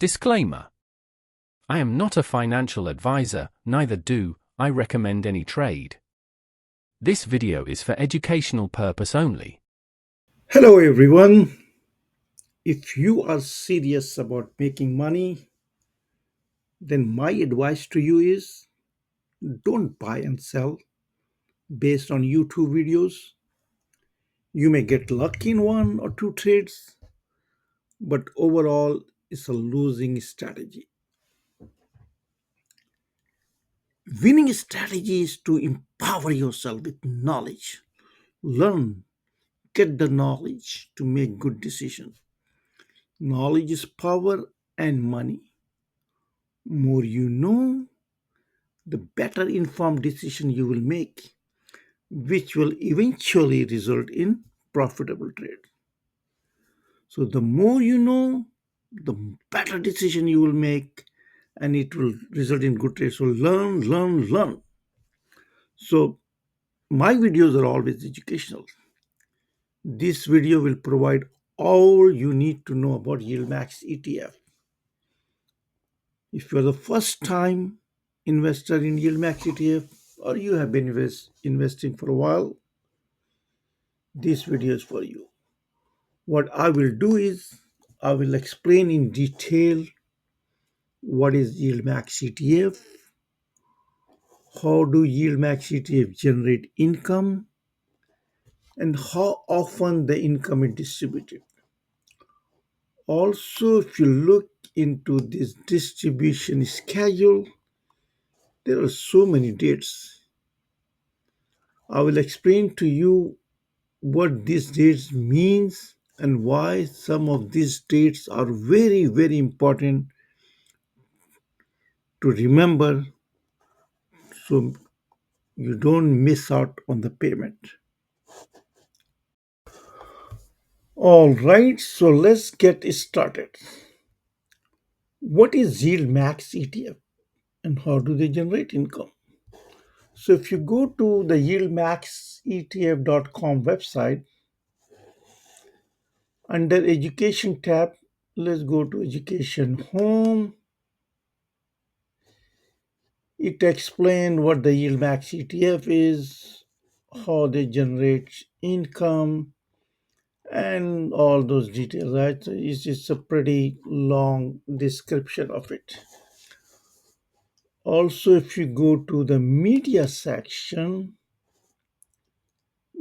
Disclaimer: I am not a financial advisor, neither do I recommend any trade. This video is for educational purpose only. Hello everyone. If you are serious about making money, then my advice to you is don't buy and sell based on YouTube videos. You may get lucky in one or two trades, but overall it's a losing strategy. Winning strategy is to empower yourself with knowledge. Learn, get the knowledge to make good decisions. Knowledge is power and money. More you know, the better informed decision you will make, which will eventually result in profitable trade. So the more you know, the better decision you will make, and it will result in good trade. So learn, learn, learn. So my videos are always educational. This video will provide all you need to know about YieldMax ETF. If you're the first time investor in YieldMax ETF, or you have been investing for a while, this video is for you. What I will do is I will explain in detail what is YieldMax ETF, how do YieldMax ETF generate income, and how often the income is distributed. Also, if you look into this distribution schedule, there are so many dates. I will explain to you what these dates means and why some of these dates are very, very important to remember, so you don't miss out on the payment. All right, so let's get started. What is YieldMax ETF and how do they generate income? So if you go to the YieldMaxETF.com website, under Education tab, let's go to Education Home. It explains what the YieldMax ETF is, how they generate income, and all those details, right? So it's just a pretty long description of it. Also, if you go to the media section,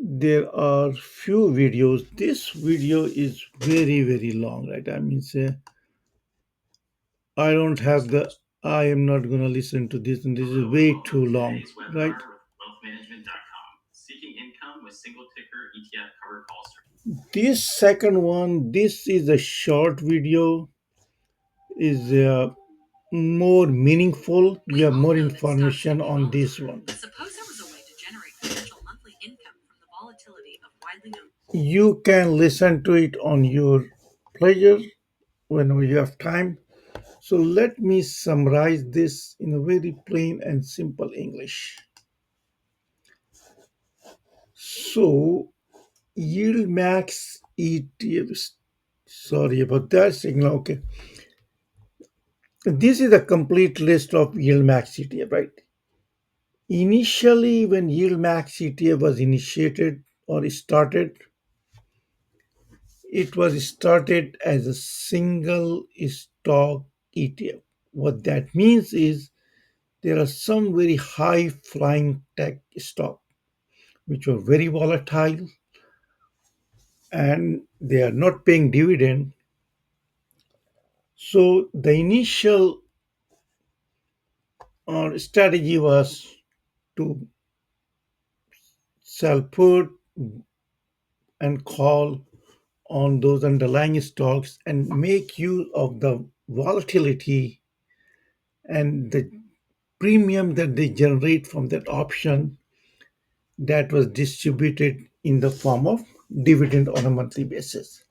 there are few videos. This video is very, very long, right? I mean, say, I don't have the, I am not going to listen to this, and this is way too long, right? Seeking income with single ticker ETF covered calls. This second one, this is a short video, is more meaningful. You have more information on this one. Suppose there was a way to generate potential monthly income from the volatility of widely known. You can listen to it on your pleasure whenever you have time. So let me summarize this in a very plain and simple English. So YieldMax ETFs. Sorry about that signal. Okay. This is a complete list of YieldMax ETF, right? Initially, when YieldMax ETF was initiated or started, it was started as a single stock ETF. What that means is there are some very high flying tech stock which were very volatile and they are not paying dividend. So the initial strategy was to sell put and call on those underlying stocks and make use of the volatility and the premium that they generate from that option that was distributed in the form of dividend on a monthly basis.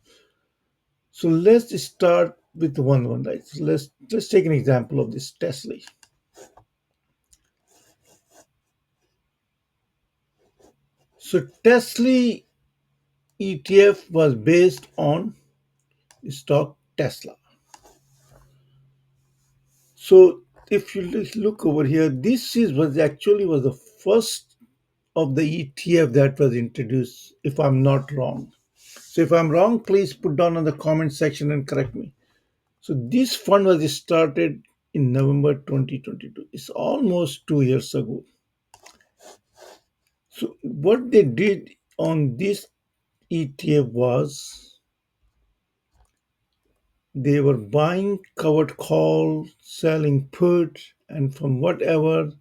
So let's start with one, right? So let's take an example of this TSLY. So TSLY ETF was based on stock Tesla. So if you look over here, this is was actually was the first of the ETF that was introduced, if I'm not wrong. So if I'm wrong, please put down in the comment section and correct me. So this fund was started in November 2022. It's almost 2 years ago. So what they did on this ETF was they were buying covered call, selling put, and from whatever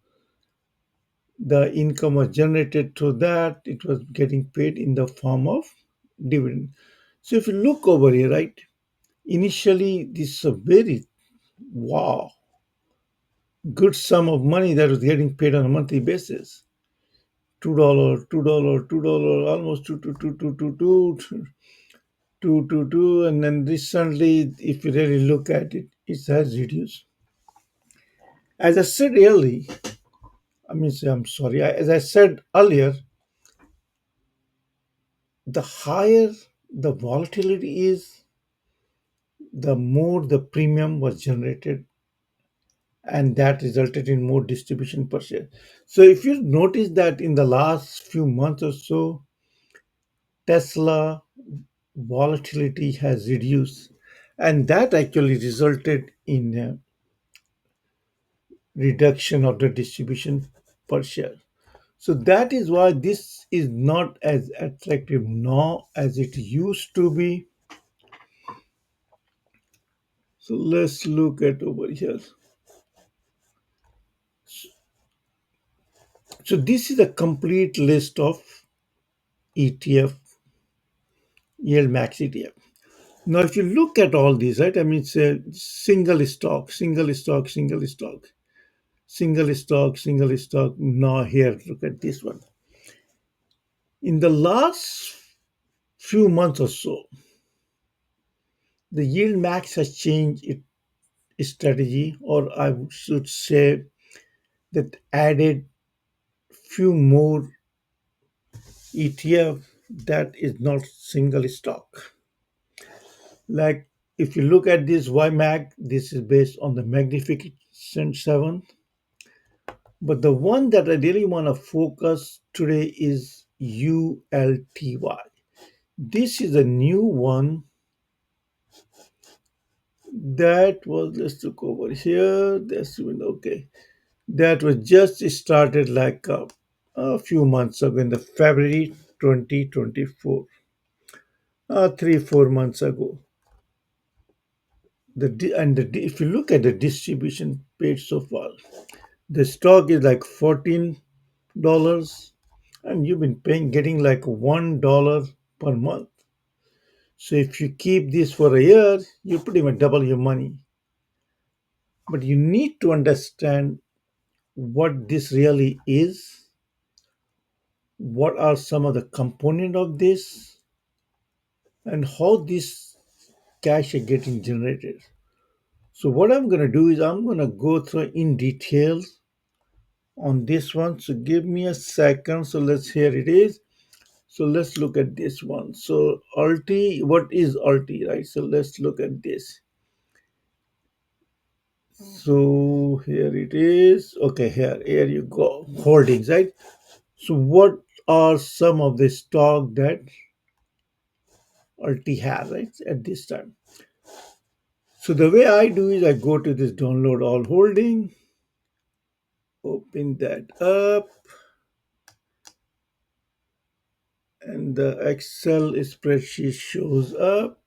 the income was generated through that, it was getting paid in the form of dividend. So if you look over here, right, initially this is a very wow good sum of money that was getting paid on a monthly basis. $2, $2, $2, almost two, and then recently, if you really look at it, it has reduced. As I said earlier, I'm sorry, as I said earlier, the higher the volatility is, the more the premium was generated, and that resulted in more distribution per share. So if you notice that in the last few months or so, Tesla volatility has reduced, and that actually resulted in a reduction of the distribution per share. So that is why this is not as attractive now as it used to be. So let's look at over here. So this is a complete list of ETF, YieldMax ETF. Now, if you look at all these, right, it's a single stock, single stock, single stock, single stock, single stock. Now, here, look at this one. In the last few months or so, the YieldMax has changed its strategy, or I should say, that added few more ETF that is not single stock. Like if you look at this YMAG, this is based on the Magnificent Seven. But the one that I really want to focus today is ULTY. This is a new one that was, let's look over here. That's okay. That was just started like a few months ago in the February 2024, 3 4 months ago. If you look at the distribution page so far, the stock is like $14, and you've been getting like $1 per month. So if you keep this for a year, you pretty much double your money. But you need to understand what this really is, what are some of the component of this, and how this cash is getting generated. So what I'm going to do is I'm going to go through in details on this one. So give me a second. So let's here it is. So let's look at this one. So ULTY, what is ULTY, right? So let's look at this. So here it is. Okay, here you go. Holdings, right? So what are some of the stock that ULTY has, right, at this time? So the way I do is I go to this download all holding, open that up, and the Excel spreadsheet shows up.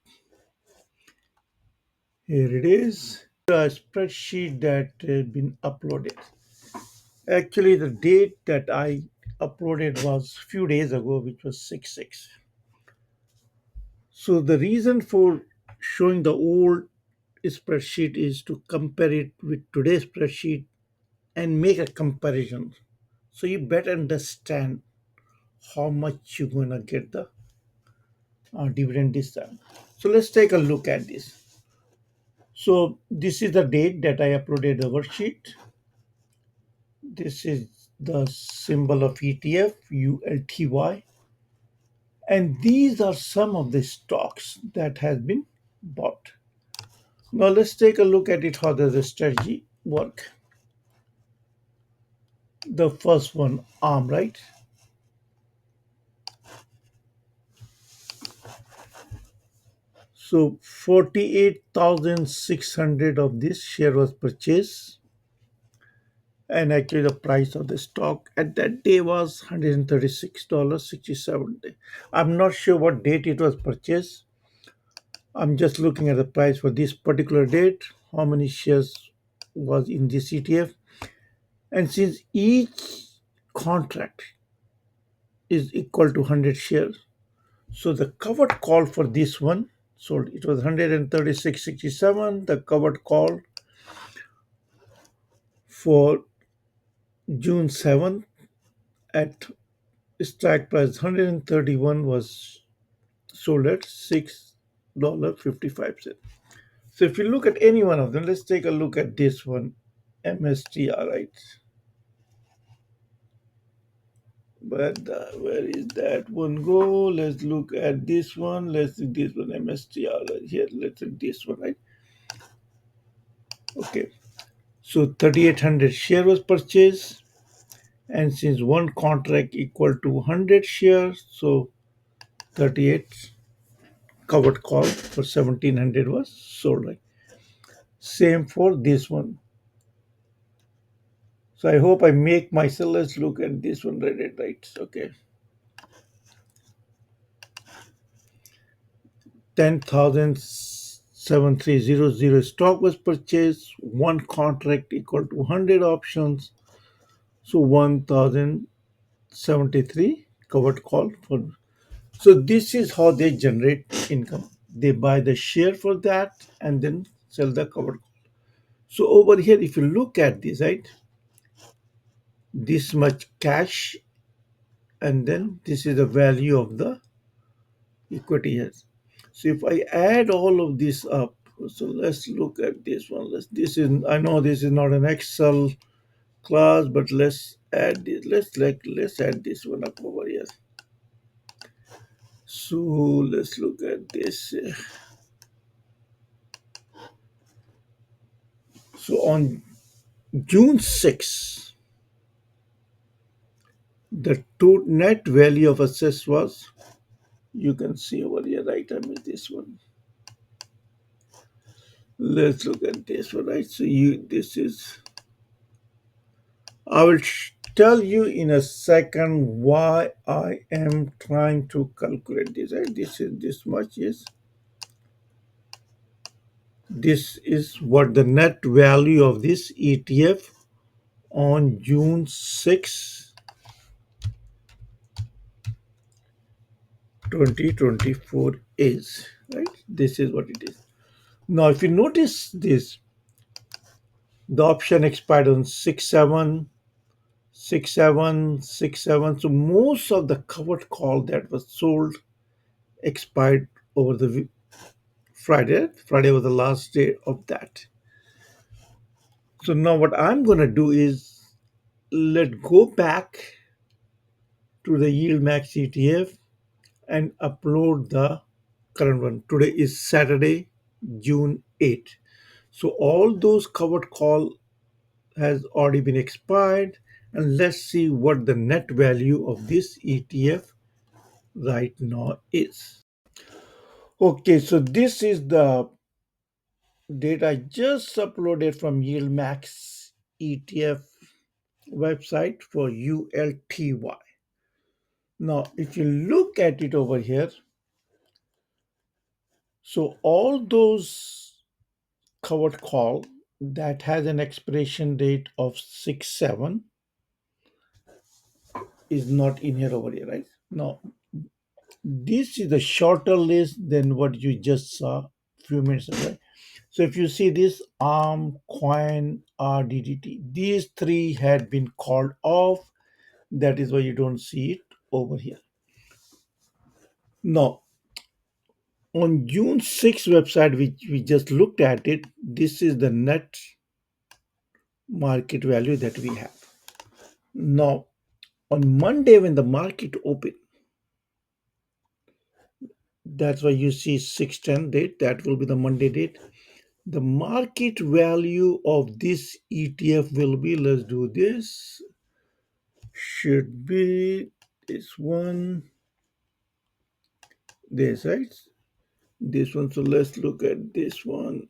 Here it is. A spreadsheet that had been uploaded. Actually, the date that I uploaded was a few days ago, which was 6/6. So the reason for showing the old spreadsheet is to compare it with today's spreadsheet and make a comparison. So you better understand how much you're going to get the dividend this time. So let's take a look at this. So this is the date that I uploaded the worksheet. This is the symbol of ETF, ULTY. And these are some of the stocks that has been bought. Now let's take a look at it. How does the strategy work. The first one, arm, right? So 48,600 of this share was purchased, and actually the price of the stock at that day was $136.67. I'm not sure what date it was purchased. I'm just looking at the price for this particular date, how many shares was in this ETF. And since each contract is equal to 100 shares, so the covered call for this one sold, it was 136.67. The covered call for June 7th at strike price 131 was sold at $6.55. So if you look at any one of them, let's take a look at this one, MSTR, right? But where is that one go? Let's look at this one. Let's do this one, MSTR right here. Let's do this one, right? Okay. So 3,800 share was purchased, and since one contract equal to 100 shares, so 38 covered call for 1,700 was sold, right? Same for this one. So I hope I make myself. Let's look at this one, right? Okay. 10,7300 stock was purchased, one contract equal to 100 options, so 1,073 covered call for. So this is how they generate income. They buy the share for that and then sell the covered call. So over here, if you look at this, right, this much cash, and then this is the value of the equity here. So if I add all of this up, so let's look at this one. This is, I know this is not an Excel class, but let's add this. Let's add this one up over here. So let's look at this. So on June 6th, the net value of assets was, you can see over here, right? I mean this one. Let's look at this one, right? So this is, I will tell you in a second why I am trying to calculate this. Right? This is this much is. This is what the net value of this ETF on June 6, 2024 is. Right? This is what it is. Now, if you notice this, the option expired on 6/7, 6/7, 6/7. So most of the covered call that was sold expired over the Friday. Friday was the last day of that. So now what I'm going to do is let go back to the YieldMax ETF and upload the current one. Today is Saturday, June 8th. So all those covered call has already been expired, and let's see what the net value of this ETF right now is. Okay, so this is the data I just uploaded from YieldMax ETF website for ULTY. Now, if you look at it over here, so all those covered call that has an expiration date of 6/7 is not in here over here, right? Now, this is a shorter list than what you just saw a few minutes ago. Right? So if you see this ARM, Coin, RDDT, these three had been called off. That is why you don't see it over here. Now, on June 6th website, which we just looked at it, this is the net market value that we have. Now, on Monday when the market opened, that's why you see 6/10 date, that will be the Monday date. The market value of this ETF will be, let's do this, should be this one, this, right? This one. So let's look at this one.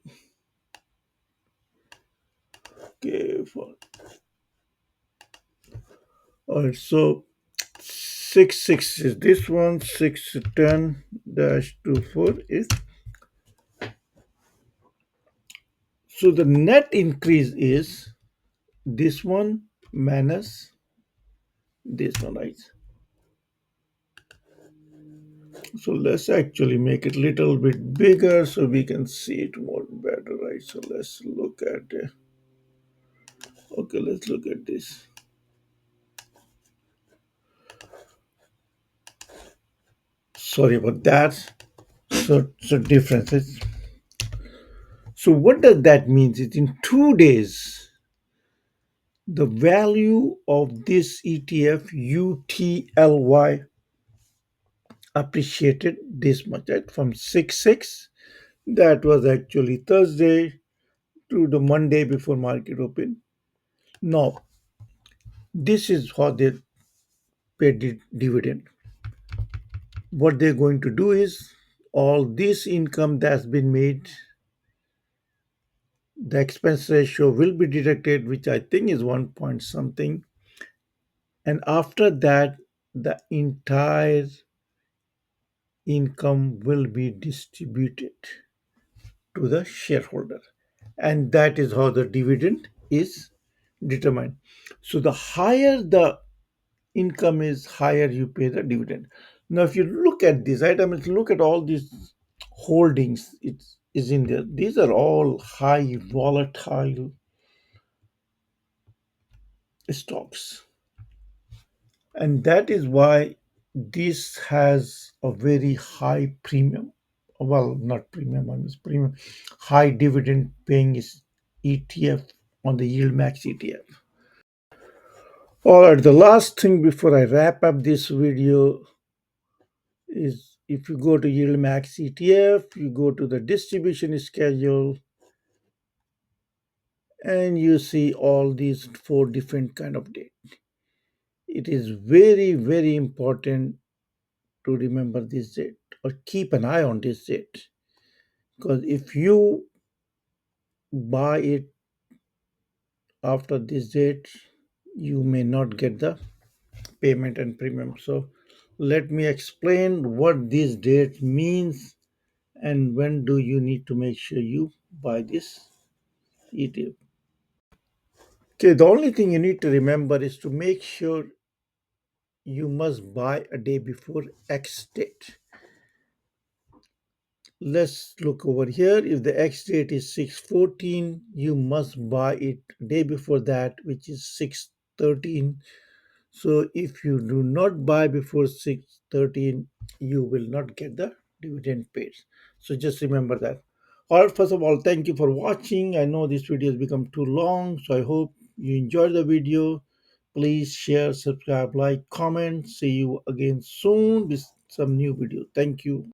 Okay, all right, so 66 is this one, 610-24 is. So the net increase is this one minus this one, right? So let's actually make it a little bit bigger so we can see it more better, right? So let's look at it. Okay, let's look at this. Sorry about that. So differences. So what does that mean? It's in 2 days, the value of this ETF UTLY appreciated this much, right? From 6.6, that was actually Thursday, to the Monday before market open. Now, this is how they paid dividend. What they're going to do is all this income that's been made, the expense ratio will be deducted, which I think is 1 point something. And after that, the entire income will be distributed to the shareholder. And that is how the dividend is determined. So the higher the income is, higher you pay the dividend. Now, if you look at this item, if you look at all these holdings, it is in there. These are all high volatile stocks. And that is why this has a very high premium. Well, not premium, I mean premium, high dividend paying is ETF on the YieldMax ETF. All right, the last thing before I wrap up this video is if you go to YieldMax ETF, you go to the distribution schedule and you see all these four different kind of date. It is very, very important to remember this date or keep an eye on this date, because if you buy it after this date, you may not get the payment and premium. So let me explain what this date means and when do you need to make sure you buy this ETF. Okay, the only thing you need to remember is to make sure you must buy a day before X date. Let's look over here. If the X date is 6/14, you must buy it day before that, which is 6/13. So if you do not buy before 6/13, you will not get the dividend paid. So just remember that. All right, first of all, thank you for watching. I know this video has become too long, so I hope you enjoyed the video. Please share, subscribe, like, comment. See you again soon with some new video. Thank you.